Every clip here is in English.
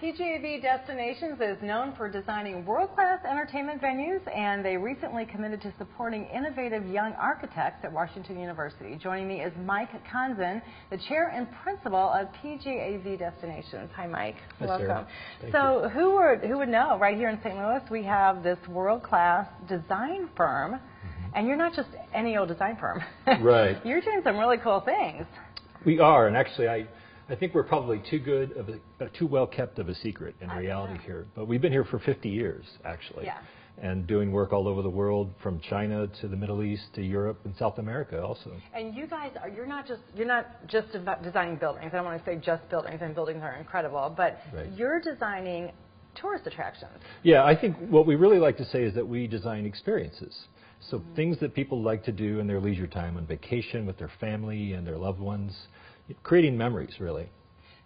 PGAV Destinations is known for designing world-class entertainment venues, and they recently committed to supporting innovative young architects at Washington University. Joining me is Mike Konzen, the chair and principal of PGAV Destinations. Hi, Mike. Hi, welcome. Sarah. Who would know? Right here in St. Louis, we have this world-class design firm, and you're not just any old design firm. Right. You're doing some really cool things. We are, and actually, I think we're probably too well kept of a secret in reality here. But we've been here for 50 years, actually, and doing work all over the world, from China to the Middle East to Europe and South America also. And you guys you're not just about designing buildings. I don't want to say just buildings, and buildings are incredible, but you're designing tourist attractions. Yeah, I think what we really like to say is that we design experiences. So things that people like to do in their leisure time, on vacation with their family and their loved ones, creating memories, really.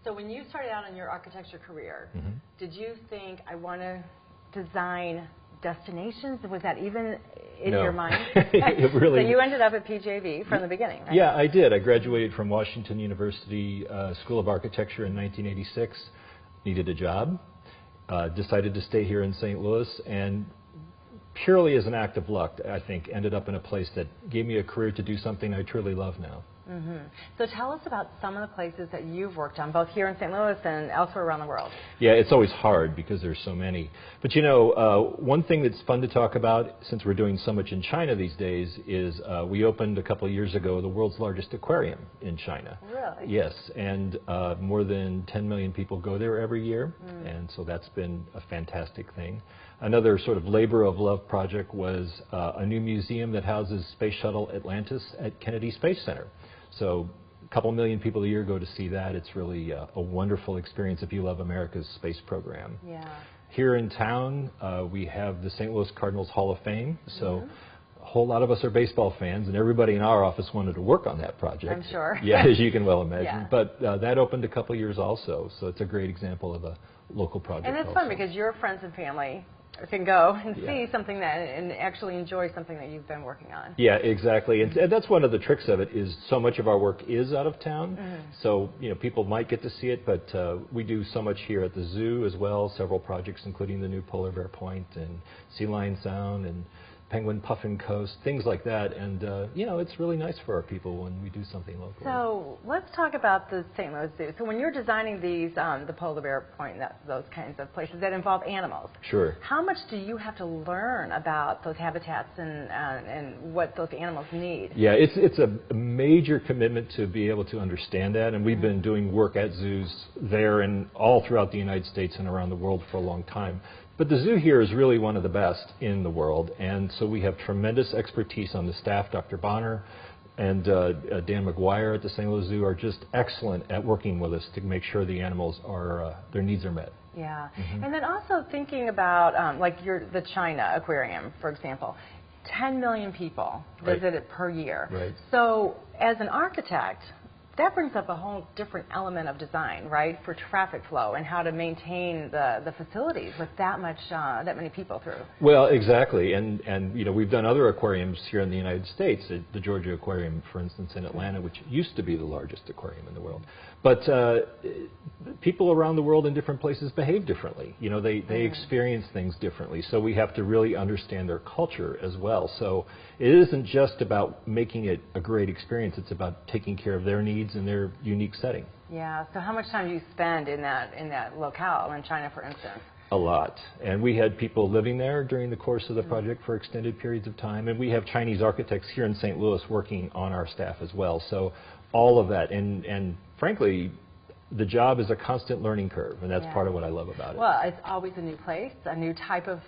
So when you started out in your architecture career, did you think, I want to design destinations? Was that even in your mind? It really. So you ended up at PGAV from the beginning, right? Yeah, I did. I graduated from Washington University School of Architecture in 1986, needed a job, decided to stay here in St. Louis, and purely as an act of luck, I think, ended up in a place that gave me a career to do something I truly love now. So tell us about some of the places that you've worked on, both here in St. Louis and elsewhere around the world. Yeah, it's always hard because there's so many. But you know, one thing that's fun to talk about, since we're doing so much in China these days, is we opened a couple of years ago the world's largest aquarium in China. Really? Yes, and more than 10 million people go there every year, and so that's been a fantastic thing. Another sort of labor of love project was a new museum that houses Space Shuttle Atlantis at Kennedy Space Center. So a couple million people a year go to see that. It's really a wonderful experience if you love America's space program. Yeah. Here in town, we have the St. Louis Cardinals Hall of Fame. So a whole lot of us are baseball fans, and everybody in our office wanted to work on that project. I'm sure. Yeah, as you can well imagine. But that opened a couple years also, so it's a great example of a local project. And it's fun because your friends and family can go and see something and actually enjoy something that you've been working on. Yeah, exactly. And that's one of the tricks of it, is so much of our work is out of town. So, you know, people might get to see it, but we do so much here at the zoo as well, several projects, including the new Polar Bear Point and Sea Lion Sound and Penguin Puffin Coast, things like that. And, you know, it's really nice for our people when we do something local. So let's talk about the St. Louis Zoo. So when you're designing these, the Polar Bear Point, those kinds of places that involve animals, how much do you have to learn about those habitats and what those animals need? Yeah, it's a major commitment to be able to understand that. And we've been doing work at zoos there and all throughout the United States and around the world for a long time. But the zoo here is really one of the best in the world, and so we have tremendous expertise on the staff. Dr. Bonner and Dan McGuire at the St. Louis Zoo are just excellent at working with us to make sure the animals are, their needs are met. Yeah, and then also thinking about like the China aquarium, for example. 10 million people visit it per year. So as an architect, that brings up a whole different element of design, right, for traffic flow and how to maintain the facilities with that many people through. Well, exactly, and you know, we've done other aquariums here in the United States, the Georgia Aquarium, for instance, in Atlanta, which used to be the largest aquarium in the world. But people around the world in different places behave differently. You know, they experience things differently, so we have to really understand their culture as well. So it isn't just about making it a great experience, it's about taking care of their needs in their unique setting. Yeah, so how much time do you spend in that locale in China, for instance? A lot. And we had people living there during the course of the project for extended periods of time. And we have Chinese architects here in St. Louis working on our staff as well. So all of that. And frankly, the job is a constant learning curve, and that's part of what I love about it. Well, it's always a new place, a new type of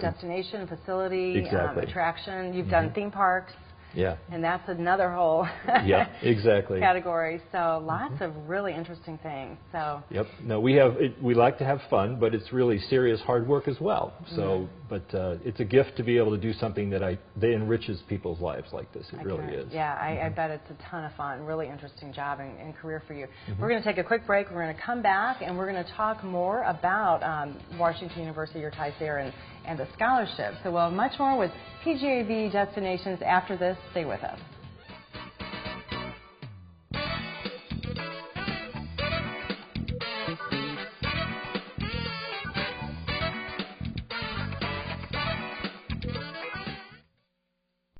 destination, facility, attraction. You've done theme parks. Yeah. And that's another whole category. So lots of really interesting things. So. Yep. No, we like to have fun, but it's really serious hard work as well. So, but it's a gift to be able to do something that enriches people's lives like this. It really is. Yeah, I bet it's a ton of fun. Really interesting job and career for you. We're going to take a quick break. We're going to come back and we're going to talk more about Washington University, your ties there, and the scholarship. So we'll have much more with PGAV Destinations after this. Stay with us.